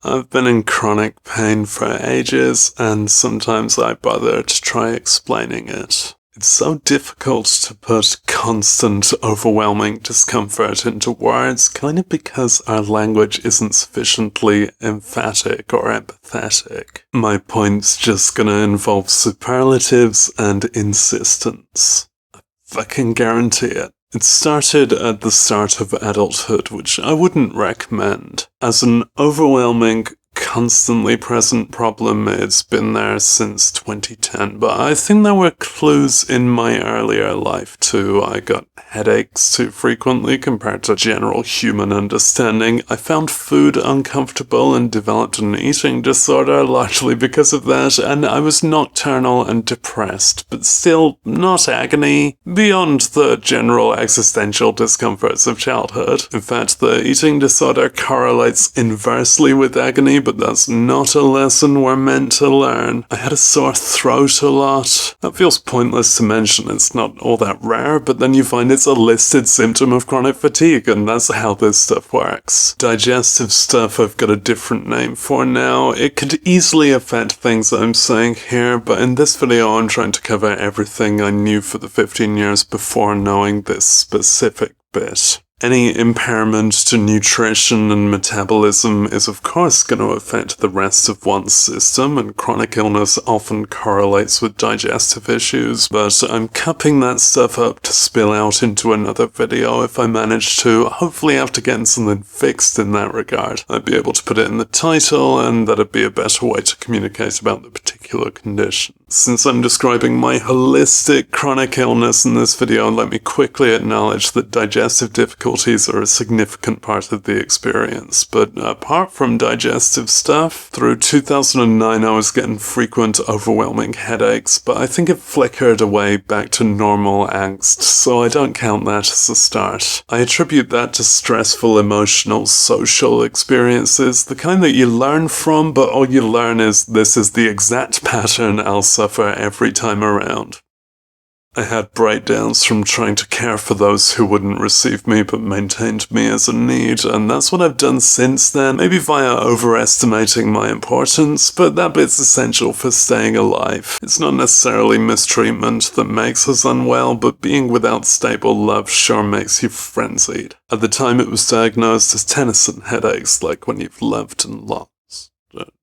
I've been in chronic pain for ages, and sometimes I bother to try explaining it. It's so difficult to put constant, overwhelming discomfort into words, kind of because our language isn't sufficiently emphatic or empathetic. My point's just gonna involve superlatives and insistence. I fucking guarantee it. It started at the start of adulthood, which I wouldn't recommend. As an overwhelming, constantly present problem, it's been there since 2010, but I think there were clues in my earlier life too. I got headaches too frequently compared to general human understanding. I found food uncomfortable and developed an eating disorder largely because of that, and I was nocturnal and depressed, but still not agony, beyond the general existential discomforts of childhood. In fact, the eating disorder correlates inversely with agony, but that's not a lesson we're meant to learn. I had a sore throat a lot. That feels pointless to mention, it's not all that rare, but then you find it's a listed symptom of chronic fatigue, and that's how this stuff works. Digestive stuff I've got a different name for now. It could easily affect things I'm saying here, but in this video I'm trying to cover everything I knew for the 15 years before knowing this specific bit. Any impairment to nutrition and metabolism is of course going to affect the rest of one's system, and chronic illness often correlates with digestive issues, but I'm cupping that stuff up to spill out into another video if I manage to, hopefully after getting something fixed in that regard. I'd be able to put it in the title, and that'd be a better way to communicate about the particular condition. Since I'm describing my holistic chronic illness in this video, let me quickly acknowledge that digestive difficulties are a significant part of the experience. But apart from digestive stuff, through 2009 I was getting frequent overwhelming headaches, but I think it flickered away back to normal angst, so I don't count that as a start. I attribute that to stressful emotional social experiences, the kind that you learn from, but all you learn is this is the exact pattern I'll suffer every time around. I had breakdowns from trying to care for those who wouldn't receive me but maintained me as a need, and that's what I've done since then, maybe via overestimating my importance, but that bit's essential for staying alive. It's not necessarily mistreatment that makes us unwell, but being without stable love sure makes you frenzied. At the time it was diagnosed as Tennyson headaches, like when you've loved and lost.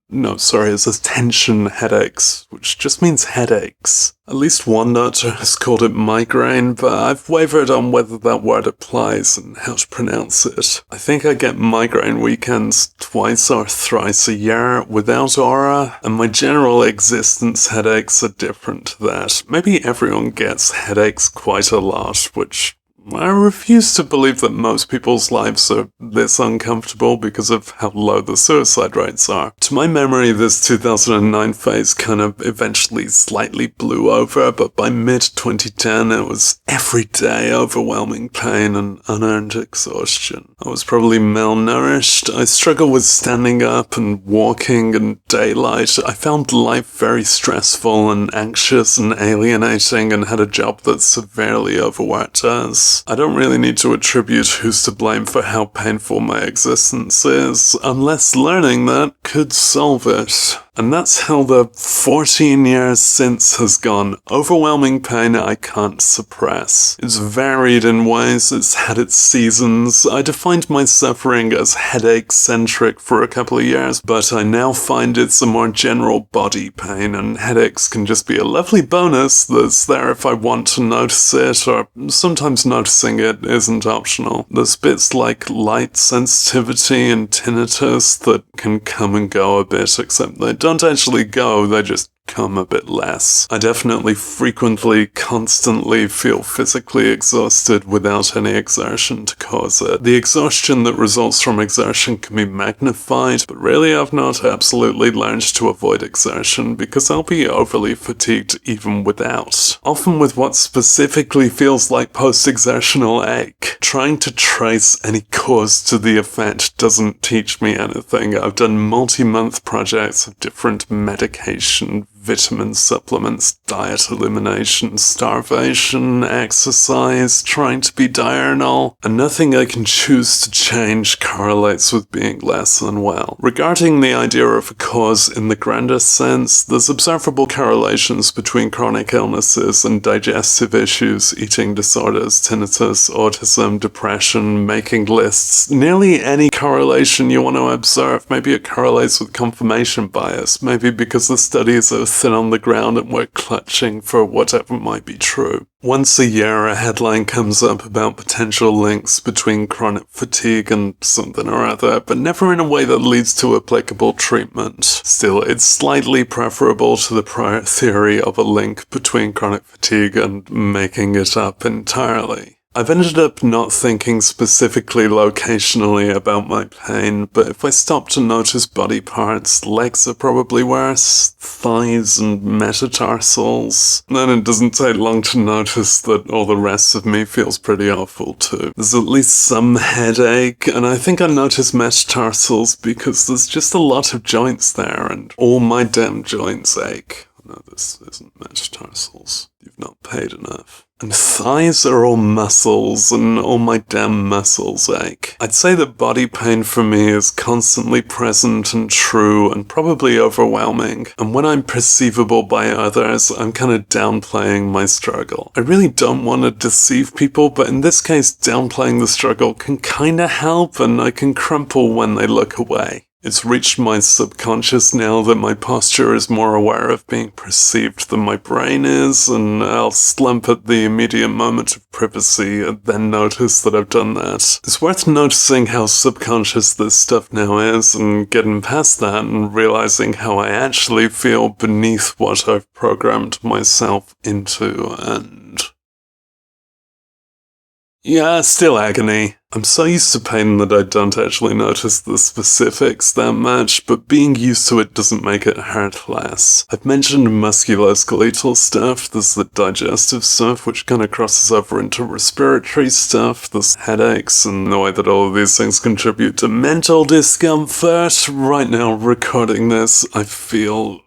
No, sorry, it's attention headaches, which just means headaches. At least one doctor has called it migraine, but I've wavered on whether that word applies and how to pronounce it. I think I get migraine weekends twice or thrice a year without aura, and my general existence headaches are different to that. Maybe everyone gets headaches quite a lot, which I refuse to believe that most people's lives are this uncomfortable because of how low the suicide rates are. To my memory, this 2009 phase kind of eventually slightly blew over, but by mid-2010 it was everyday overwhelming pain and unearned exhaustion. I was probably malnourished. I struggled with standing up and walking and daylight. I found life very stressful and anxious and alienating, and had a job that severely overworked us. I don't really need to attribute who's to blame for how painful my existence is, unless learning that could solve it. And that's how the 14 years since has gone. Overwhelming pain I can't suppress. It's varied in ways, it's had its seasons. I defined my suffering as headache-centric for a couple of years, but I now find it's a more general body pain, and headaches can just be a lovely bonus that's there if I want to notice it, or sometimes noticing it isn't optional. There's bits like light sensitivity and tinnitus that can come and go a bit, except they don't actually go, they just come a bit less. I definitely frequently, constantly feel physically exhausted without any exertion to cause it. The exhaustion that results from exertion can be magnified, but really I've not absolutely learned to avoid exertion because I'll be overly fatigued even without. Often with what specifically feels like post-exertional ache. Trying to trace any cause to the effect doesn't teach me anything. I've done multi-month projects of different medication vitamin supplements, diet elimination, starvation, exercise, trying to be diurnal, and nothing I can choose to change correlates with being less unwell. Regarding the idea of a cause in the grander sense, there's observable correlations between chronic illnesses and digestive issues, eating disorders, tinnitus, autism, depression, making lists. Nearly any correlation you want to observe. Maybe it correlates with confirmation bias. Maybe because the studies are thin on the ground and we're clutching for whatever might be true. Once a year, a headline comes up about potential links between chronic fatigue and something or other, but never in a way that leads to applicable treatment. Still, it's slightly preferable to the prior theory of a link between chronic fatigue and making it up entirely. I've ended up not thinking specifically locationally about my pain, but if I stop to notice body parts, legs are probably worse, thighs and metatarsals, then it doesn't take long to notice that all the rest of me feels pretty awful too. There's at least some headache, and I think I notice metatarsals because there's just a lot of joints there, and all my damn joints ache. No, this isn't metatarsals. You've not paid enough. And thighs are all muscles, and all my damn muscles ache. I'd say that body pain for me is constantly present and true and probably overwhelming. And when I'm perceivable by others, I'm kind of downplaying my struggle. I really don't want to deceive people, but in this case, downplaying the struggle can kind of help, and I can crumple when they look away. It's reached my subconscious now that my posture is more aware of being perceived than my brain is, and I'll slump at the immediate moment of privacy and then notice that I've done that. It's worth noticing how subconscious this stuff now is, and getting past that and realizing how I actually feel beneath what I've programmed myself into, and yeah, still agony. I'm so used to pain that I don't actually notice the specifics that much, but being used to it doesn't make it hurt less. I've mentioned musculoskeletal stuff, there's the digestive stuff, which kind of crosses over into respiratory stuff, there's headaches, and the way that all of these things contribute to mental discomfort. Right now, recording this, I feel,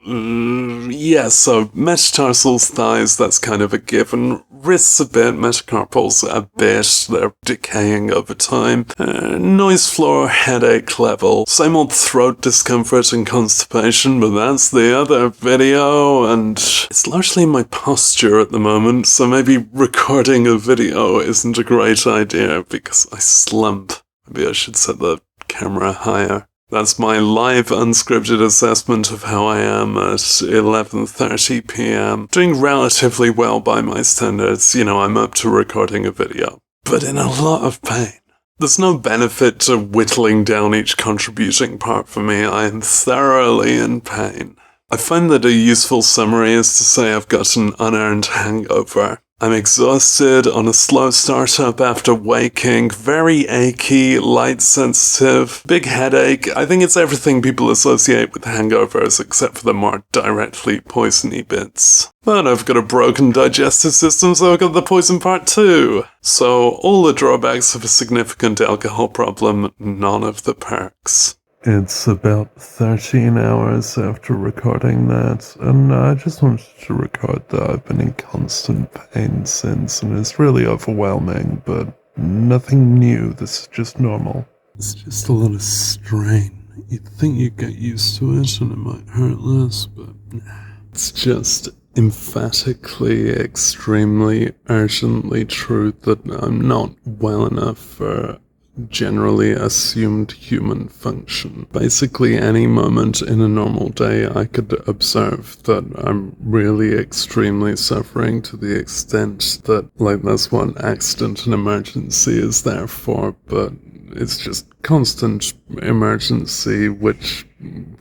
so metatarsals, thighs, that's kind of a given. Wrists a bit, metacarpals a bit, they're decaying over time. Noise floor, headache level. Same old throat discomfort and constipation, but that's the other video, and it's largely my posture at the moment, so maybe recording a video isn't a great idea because I slump. Maybe I should set the camera higher. That's my live unscripted assessment of how I am at 11:30 p.m. Doing relatively well by my standards, I'm up to recording a video. But in a lot of pain. There's no benefit to whittling down each contributing part for me. I am thoroughly in pain. I find that a useful summary is to say I've got an unearned hangover. I'm exhausted, on a slow startup after waking, very achy, light sensitive, big headache. I think it's everything people associate with hangovers except for the more directly poisony bits. But I've got a broken digestive system, so I've got the poison part too. So all the drawbacks of a significant alcohol problem, none of the perks. It's about 13 hours after recording that, and I just wanted to record that I've been in constant pain since, and it's really overwhelming, but nothing new. This is just normal. It's just a lot of strain. You'd think you'd get used to it and it might hurt less, but it's just emphatically, extremely, urgently true that I'm not well enough for generally assumed human function. Basically, any moment in a normal day, I could observe that I'm really extremely suffering to the extent that, that's what accident and emergency is there for, but it's just constant emergency which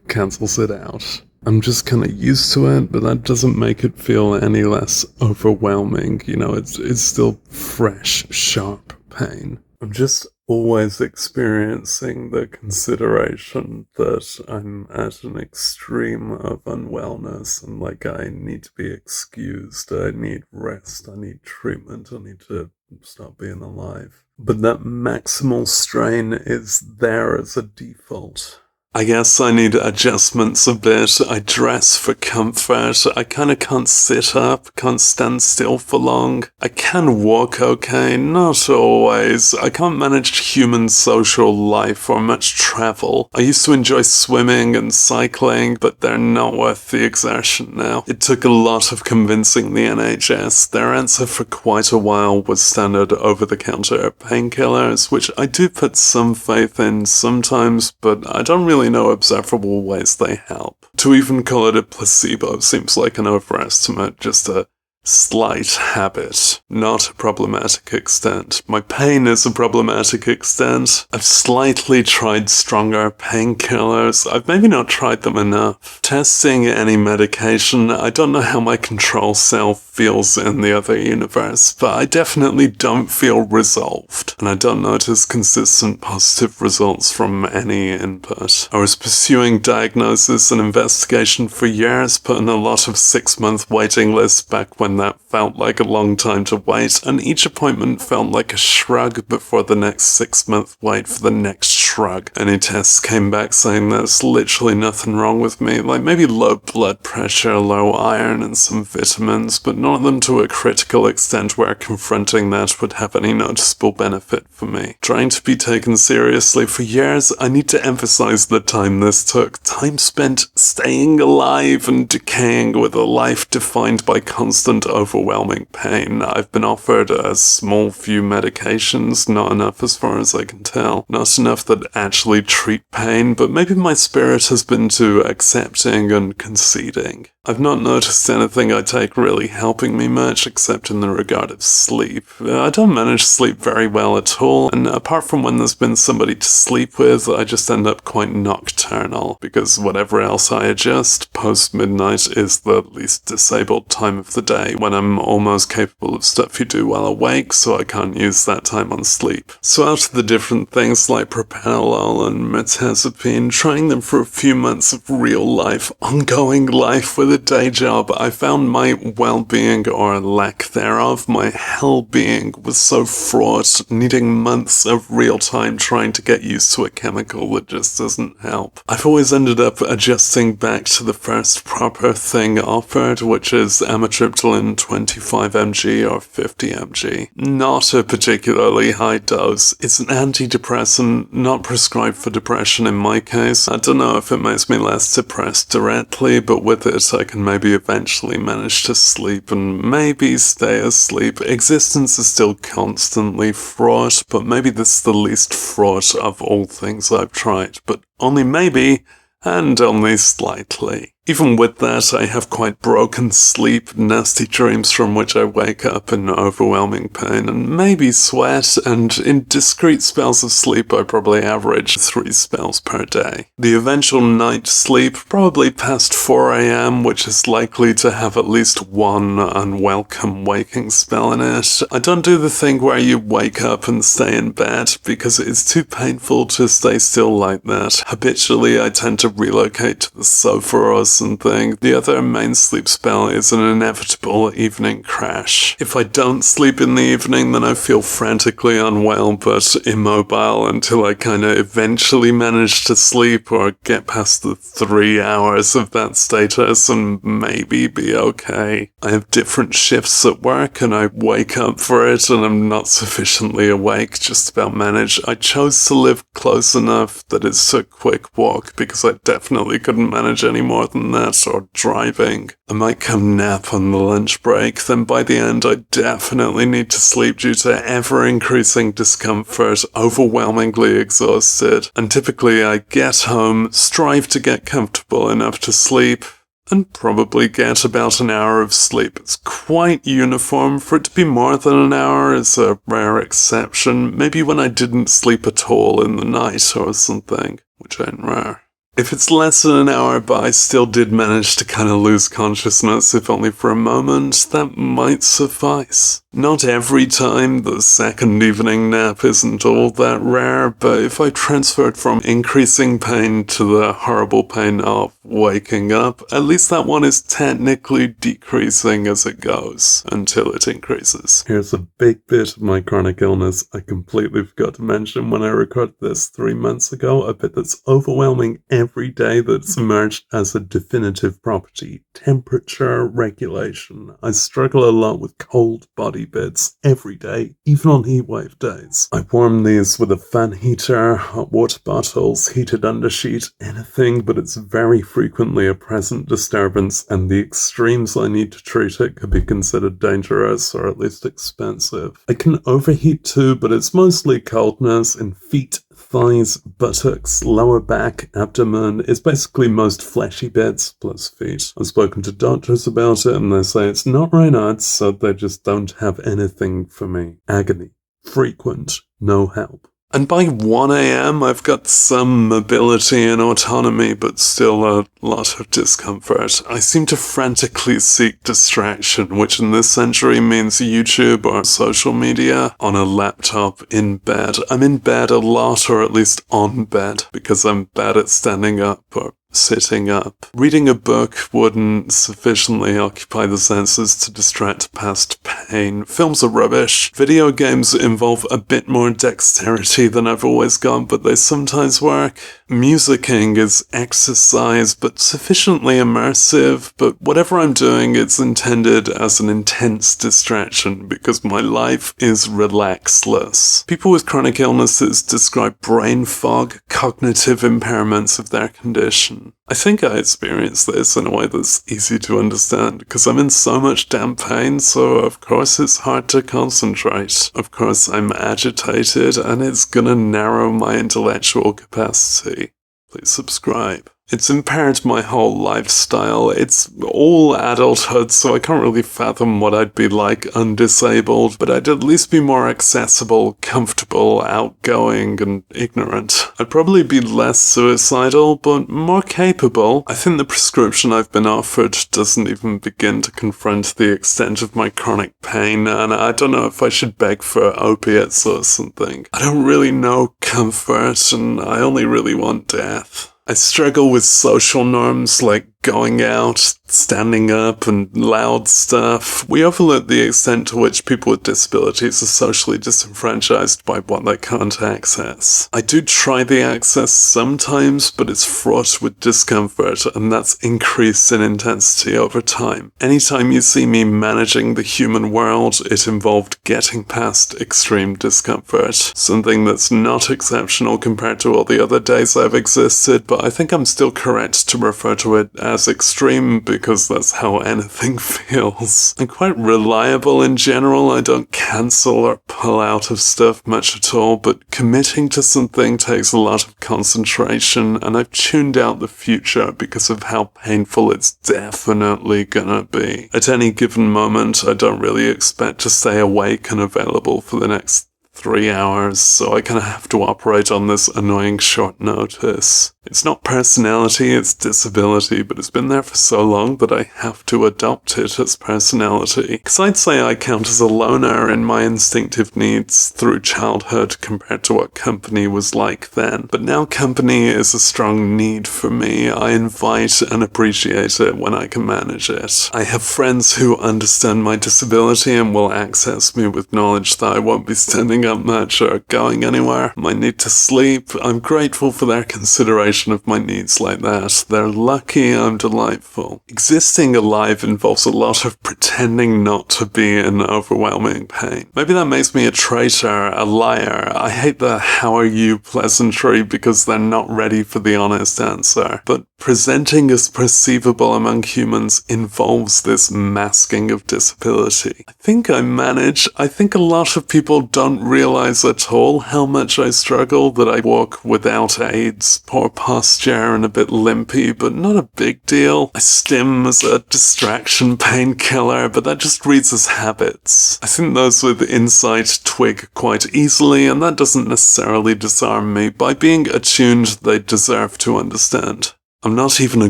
cancels it out. I'm just kind of used to it, but that doesn't make it feel any less overwhelming. It's still fresh, sharp pain. I'm just always experiencing the consideration that I'm at an extreme of unwellness and I need to be excused, I need rest, I need treatment, I need to stop being alive. But that maximal strain is there as a default. I guess I need adjustments a bit. I dress for comfort. I kind of can't sit up, can't stand still for long. I can walk okay, not always. I can't manage human social life or much travel. I used to enjoy swimming and cycling, but they're not worth the exertion now. It took a lot of convincing the NHS. Their answer for quite a while was standard over-the-counter painkillers, which I do put some faith in sometimes, but I don't really know observable ways they help. To even call it a placebo seems like an overestimate, just a slight habit, not a problematic extent. My pain is a problematic extent. I've slightly tried stronger painkillers. I've maybe not tried them enough. Testing any medication, I don't know how my control self feels in the other universe, but I definitely don't feel resolved, and I don't notice consistent positive results from any input. I was pursuing diagnosis and investigation for years, put in a lot of 6-month waiting lists back when that felt like a long time to wait, and each appointment felt like a shrug before the next 6-month wait for the next shrug. Any tests came back saying there's literally nothing wrong with me, like maybe low blood pressure, low iron, and some vitamins, but none of them to a critical extent where confronting that would have any noticeable benefit for me. Trying to be taken seriously for years, I need to emphasize the time this took. Time spent staying alive and decaying with a life defined by constant overwhelming pain. I've been offered a small few medications, not enough as far as I can tell. Not enough that actually treat pain, but maybe my spirit has been too accepting and conceding. I've not noticed anything I take really helping me much, except in the regard of sleep. I don't manage sleep very well at all, and apart from when there's been somebody to sleep with, I just end up quite nocturnal, because whatever else I adjust, post-midnight is the least disabled time of the day, when I'm almost capable of stuff you do while awake, so I can't use that time on sleep. So out of the different things like propranolol and mirtazapine, trying them for a few months of real life, ongoing life with a day job, I found my well-being, or lack thereof, my hell-being, was so fraught, needing months of real time trying to get used to a chemical that just doesn't help. I've always ended up adjusting back to the first proper thing offered, which is amitriptyline 25 mg or 50 mg. Not a particularly high dose. It's an antidepressant, not prescribed for depression in my case. I don't know if it makes me less depressed directly, but with it I can maybe eventually manage to sleep and maybe stay asleep. Existence is still constantly fraught, but maybe this is the least fraught of all things I've tried. But only maybe, and only slightly. Even with that, I have quite broken sleep, nasty dreams from which I wake up in overwhelming pain, and maybe sweat, and in discrete spells of sleep I probably average 3 spells per day. The eventual night sleep, probably past 4 AM, which is likely to have at least one unwelcome waking spell in it. I don't do the thing where you wake up and stay in bed, because it is too painful to stay still like that. Habitually, I tend to relocate to the sofa or something. The other main sleep spell is an inevitable evening crash. If I don't sleep in the evening, then I feel frantically unwell but immobile until I kinda eventually manage to sleep or get past the 3 hours of that status and maybe be okay. I have different shifts at work and I wake up for it and I'm not sufficiently awake, just about manage. I chose to live close enough that it's a quick walk because I definitely couldn't manage any more than that, or driving. I might come nap on the lunch break, then by the end I definitely need to sleep due to ever-increasing discomfort, overwhelmingly exhausted, and typically I get home, strive to get comfortable enough to sleep, and probably get about an hour of sleep. It's quite uniform. For it to be more than an hour is a rare exception, maybe when I didn't sleep at all in the night or something, which ain't rare. If it's less than an hour but I still did manage to kind of lose consciousness, if only for a moment, that might suffice. Not every time, the second evening nap isn't all that rare, but if I transfer it from increasing pain to the horrible pain of waking up, at least that one is technically decreasing as it goes, until it increases. Here's a big bit of my chronic illness I completely forgot to mention when I recorded this 3 months ago, a bit that's overwhelming every day that's emerged as a definitive property: temperature regulation. I struggle a lot with cold body bits every day, even on heatwave days. I warm these with a fan heater, hot water bottles, heated undersheet, anything, but it's very frequently a present disturbance, and the extremes I need to treat it could be considered dangerous or at least expensive. I can overheat too, but it's mostly coldness in feet, thighs, buttocks, lower back, abdomen. It's basically most fleshy bits plus feet. I've spoken to doctors about it and they say it's not Raynaud's, so they just don't have anything for me. Agony. Frequent. No help. And by 1 a.m. I've got some mobility and autonomy, but still a lot of discomfort. I seem to frantically seek distraction, which in this century means YouTube or social media, on a laptop, in bed. I'm in bed a lot, or at least on bed, because I'm bad at standing up or sitting up. Reading a book wouldn't sufficiently occupy the senses to distract past pain. Films are rubbish. Video games involve a bit more dexterity than I've always got, but they sometimes work. Musicking is exercise, but sufficiently immersive, but whatever I'm doing, it's intended as an intense distraction because my life is relaxless. People with chronic illnesses describe brain fog, cognitive impairments of their condition. I think I experience this in a way that's easy to understand because I'm in so much damn pain, so of course it's hard to concentrate. Of course I'm agitated and it's gonna narrow my intellectual capacity. Please subscribe. It's impaired my whole lifestyle. It's all adulthood, so I can't really fathom what I'd be like undisabled, but I'd at least be more accessible, comfortable, outgoing, and ignorant. I'd probably be less suicidal, but more capable. I think the prescription I've been offered doesn't even begin to confront the extent of my chronic pain, and I don't know if I should beg for opiates or something. I don't really know comfort, and I only really want death. I struggle with social norms like going out, standing up, and loud stuff. We overlook the extent to which people with disabilities are socially disenfranchised by what they can't access. I do try the access sometimes, but it's fraught with discomfort, and that's increased in intensity over time. Anytime you see me managing the human world, it involved getting past extreme discomfort. Something that's not exceptional compared to all the other days I've existed, but I think I'm still correct to refer to it as extreme because that's how anything feels. I'm quite reliable in general. I don't cancel or pull out of stuff much at all, but committing to something takes a lot of concentration, and I've tuned out the future because of how painful it's definitely gonna be. At any given moment, I don't really expect to stay awake and available for the next 3 hours, so I kind of have to operate on this annoying short notice. It's not personality, it's disability, but it's been there for so long that I have to adopt it as personality. Because I'd say I count as a loner in my instinctive needs through childhood compared to what company was like then. But now company is a strong need for me. I invite and appreciate it when I can manage it. I have friends who understand my disability and will access me with knowledge that I won't be standing up much or going anywhere. My need to sleep, I'm grateful for their consideration of my needs like that. They're lucky I'm delightful. Existing alive involves a lot of pretending not to be in overwhelming pain. Maybe that makes me a traitor, a liar. I hate the "how are you" pleasantry because they're not ready for the honest answer. But presenting as perceivable among humans involves this masking of disability. I think I manage. I think a lot of people don't realize at all how much I struggle, that I walk without aids, poor posture and a bit limpy, but not a big deal. I stim as a distraction painkiller, but that just reads as habits. I think those with insight twig quite easily, and that doesn't necessarily disarm me. By being attuned, they deserve to understand. I'm not even a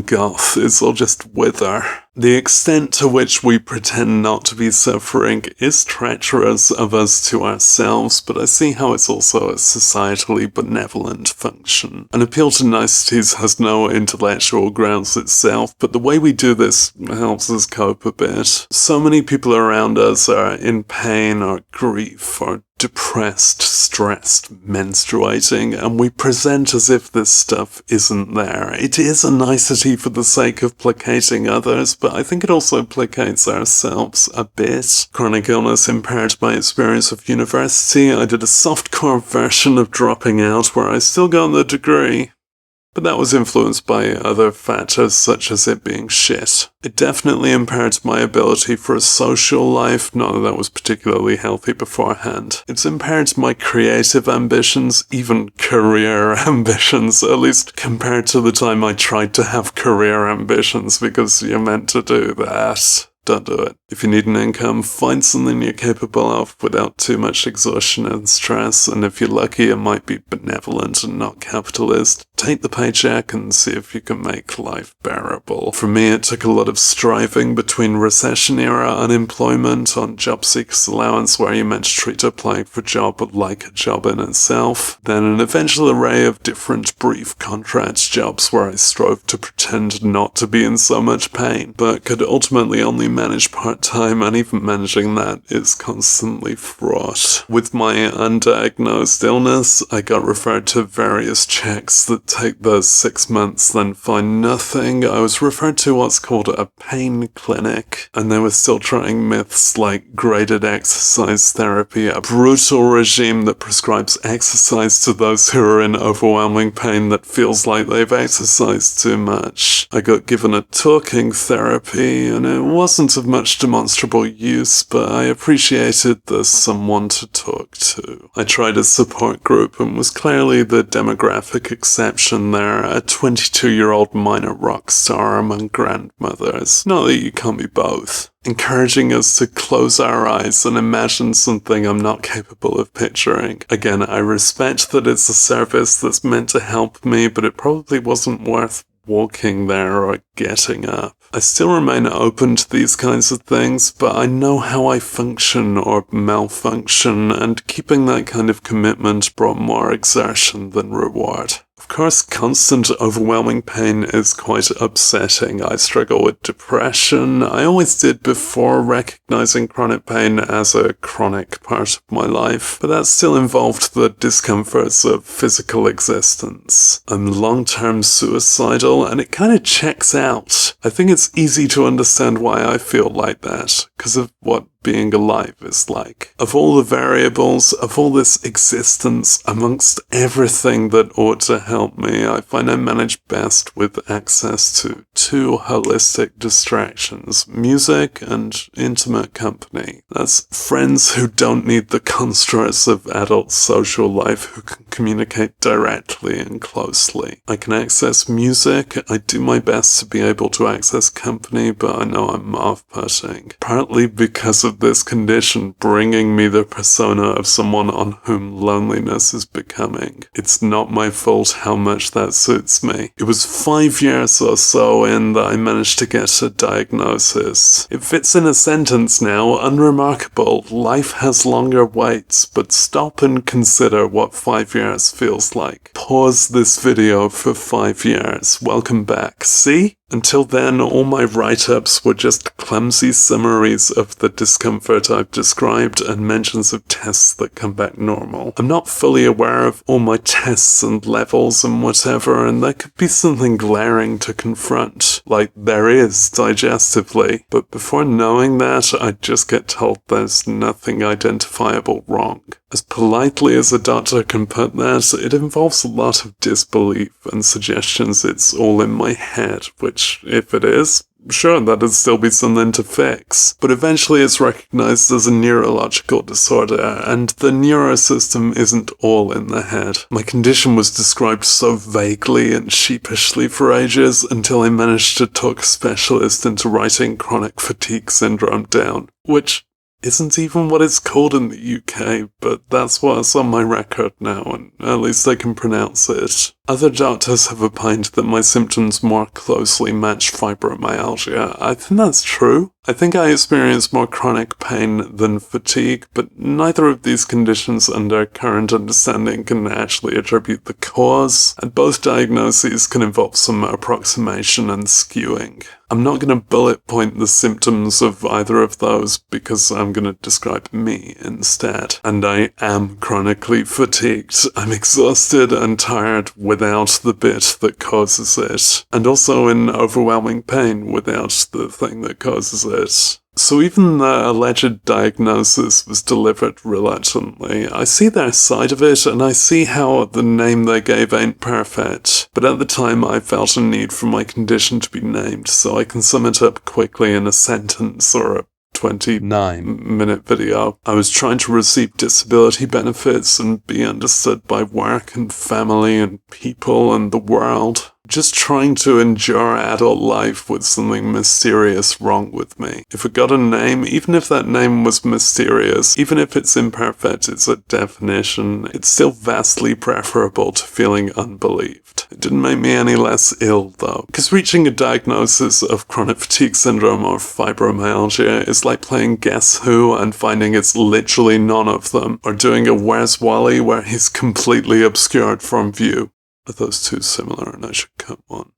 goth, it's all just wither. The extent to which we pretend not to be suffering is treacherous of us to ourselves, but I see how it's also a societally benevolent function. An appeal to niceties has no intellectual grounds itself, but the way we do this helps us cope a bit. So many people around us are in pain or grief or depressed, stressed, menstruating, and we present as if this stuff isn't there. It is a nicety for the sake of placating others, but I think it also placates ourselves a bit. Chronic illness impaired my experience of university. I did a softcore version of dropping out where I still got the degree, but that was influenced by other factors such as it being shit. It definitely impaired my ability for a social life, not that was particularly healthy beforehand. It's impaired my creative ambitions, even career ambitions, at least compared to the time I tried to have career ambitions, because you're meant to do that. Don't do it. If you need an income, find something you're capable of without too much exhaustion and stress, and if you're lucky, it might be benevolent and not capitalist. Take the paycheck and see if you can make life bearable. For me, it took a lot of striving between recession-era unemployment on job seekers allowance, where you're meant to treat applying for a job like a job in itself, then an eventual array of different brief contract jobs where I strove to pretend not to be in so much pain, but could ultimately only manage part-time, and even managing that is constantly fraught. With my undiagnosed illness, I got referred to various checks that take those 6 months, then find nothing. I was referred to what's called a pain clinic, and they were still trying myths like graded exercise therapy, a brutal regime that prescribes exercise to those who are in overwhelming pain that feels like they've exercised too much. I got given a talking therapy, and it wasn't of much demonstrable use, but I appreciated there's someone to talk to. I tried a support group and was clearly the demographic exception there, a 22-year-old minor rock star among grandmothers. Not that you can't be both. Encouraging us to close our eyes and imagine something I'm not capable of picturing. Again, I respect that it's a service that's meant to help me, but it probably wasn't worth walking there or getting up. I still remain open to these kinds of things, but I know how I function or malfunction, and keeping that kind of commitment brought more exertion than reward. Of course, constant overwhelming pain is quite upsetting. I struggle with depression. I always did before recognizing chronic pain as a chronic part of my life, but that still involved the discomforts of physical existence. I'm long-term suicidal, and it kind of checks out. I think it's easy to understand why I feel like that, because of what being alive is like. Of all the variables, of all this existence, amongst everything that ought to help me, I find I manage best with access to two holistic distractions: music and intimate company. That's friends who don't need the constructs of adult social life, who can communicate directly and closely. I can access music, I do my best to be able to access company, but I know I'm off-putting. Partly because of this condition bringing me the persona of someone on whom loneliness is becoming. It's not my fault how much that suits me. It was 5 years or so in that I managed to get a diagnosis. It fits in a sentence now: unremarkable, life has longer waits, but stop and consider what 5 years feels like. Pause this video for 5 years. Welcome back. See? Until then, all my write-ups were just clumsy summaries of the discomfort I've described and mentions of tests that come back normal. I'm not fully aware of all my tests and levels and whatever, and there could be something glaring to confront, like there is digestively, but before knowing that, I just get told there's nothing identifiable wrong. As politely as a doctor can put that, it involves a lot of disbelief and suggestions it's all in my head, which, if it is, sure, that'd still be something to fix. But eventually it's recognized as a neurological disorder, and the neurosystem isn't all in the head. My condition was described so vaguely and sheepishly for ages until I managed to talk a specialist into writing chronic fatigue syndrome down, which isn't even what it's called in the UK, but that's what's on my record now, and at least I can pronounce it. Other doctors have opined that my symptoms more closely match fibromyalgia. I think that's true. I think I experience more chronic pain than fatigue, but neither of these conditions under current understanding can actually attribute the cause, and both diagnoses can involve some approximation and skewing. I'm not going to bullet point the symptoms of either of those because I'm going to describe me instead. And I am chronically fatigued. I'm exhausted and tired without the bit that causes it. And also in overwhelming pain without the thing that causes it. So even the alleged diagnosis was delivered reluctantly. I see their side of it, and I see how the name they gave ain't perfect. But at the time, I felt a need for my condition to be named, so I can sum it up quickly in a sentence or a 29-minute video. I was trying to receive disability benefits and be understood by work and family and people and the world. Just trying to endure adult life with something mysterious wrong with me. If it got a name, even if that name was mysterious, even if it's imperfect, it's a definition, it's still vastly preferable to feeling unbelieved. It didn't make me any less ill, though, because reaching a diagnosis of chronic fatigue syndrome or fibromyalgia is like playing Guess Who and finding it's literally none of them, or doing a Where's Wally where he's completely obscured from view. Are those two similar and I should cut one?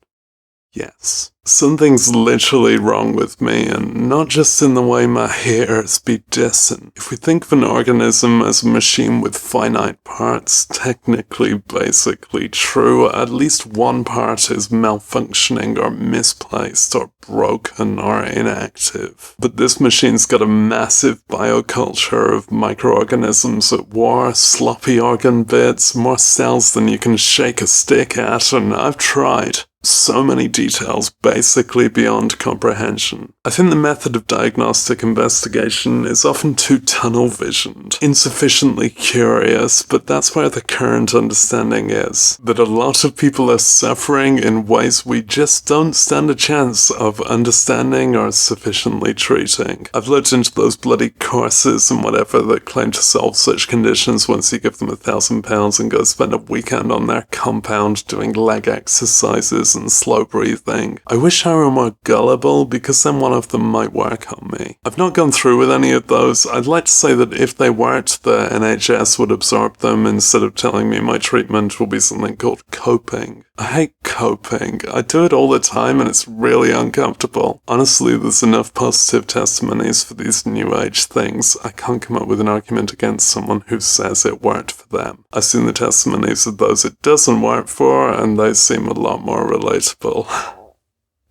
Yes. Something's literally wrong with me, and not just in the way my hairs be dissing. If we think of an organism as a machine with finite parts, technically, basically true, at least one part is malfunctioning or misplaced or broken or inactive. But this machine's got a massive bioculture of microorganisms at war, sloppy organ bits, more cells than you can shake a stick at, and I've tried. So many details basically beyond comprehension. I think the method of diagnostic investigation is often too tunnel-visioned, insufficiently curious, but that's where the current understanding is. That a lot of people are suffering in ways we just don't stand a chance of understanding or sufficiently treating. I've looked into those bloody courses and whatever that claim to solve such conditions once you give them £1,000 and go spend a weekend on their compound doing leg exercises and slow breathing. I wish I were more gullible because then one of them might work on me. I've not gone through with any of those. I'd like to say that if they worked, the NHS would absorb them instead of telling me my treatment will be something called coping. I hate coping. I do it all the time and it's really uncomfortable. Honestly, there's enough positive testimonies for these new age things. I can't come up with an argument against someone who says it worked for them. I've seen the testimonies of those it doesn't work for, and they seem a lot more relatable.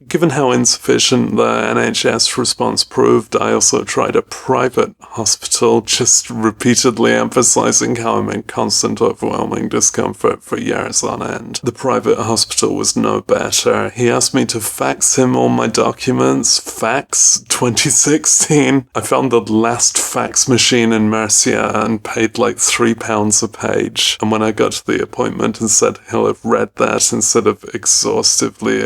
Given how insufficient the NHS response proved, I also tried a private hospital, just repeatedly emphasizing how I'm in constant overwhelming discomfort for years on end. The private hospital was no better. He asked me to fax him all my documents. Fax? 2016? I found the last fax machine in Mercia and paid like £3 a page. And when I got to the appointment and said he'll have read that instead of exhaustedly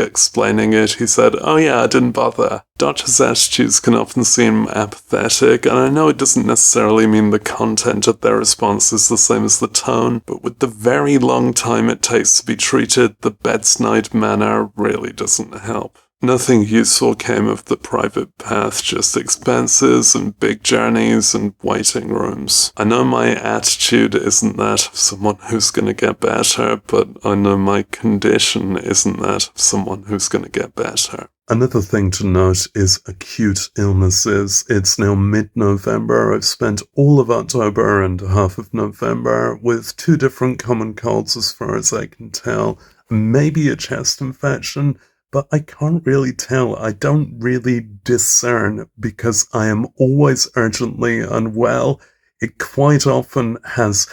explaining it, he said, "Oh yeah, I didn't bother." Doctors' attitudes can often seem apathetic, and I know it doesn't necessarily mean the content of their response is the same as the tone, but with the very long time it takes to be treated, the bedside manner really doesn't help. Nothing useful came of the private path, just expenses and big journeys and waiting rooms. I know my attitude isn't that of someone who's going to get better, but I know my condition isn't that of someone who's going to get better. Another thing to note is acute illnesses. It's now mid-November. I've spent all of October and half of November with 2 different common colds as far as I can tell. Maybe a chest infection, but I can't really tell. I don't really discern because I am always urgently unwell. It quite often has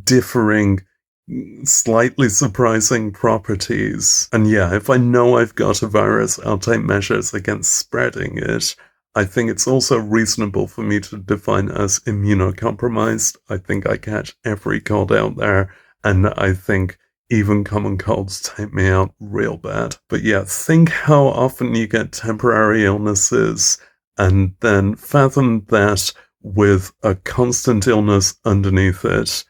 differing, slightly surprising properties. And yeah, if I know I've got a virus, I'll take measures against spreading it. I think it's also reasonable for me to define as immunocompromised. I think I catch every cold out there, and I think even common colds take me out real bad. But yeah, think how often you get temporary illnesses and then fathom that with a constant illness underneath it.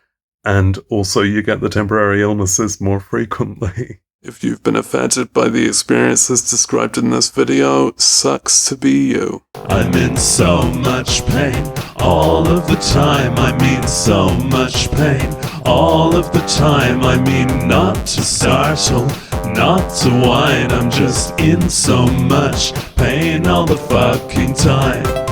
And also you get the temporary illnesses more frequently. If you've been affected by the experiences described in this video, sucks to be you. I'm in so much pain, all of the time, I mean so much pain. All of the time, I mean not to startle, not to whine, I'm just in so much pain all the fucking time.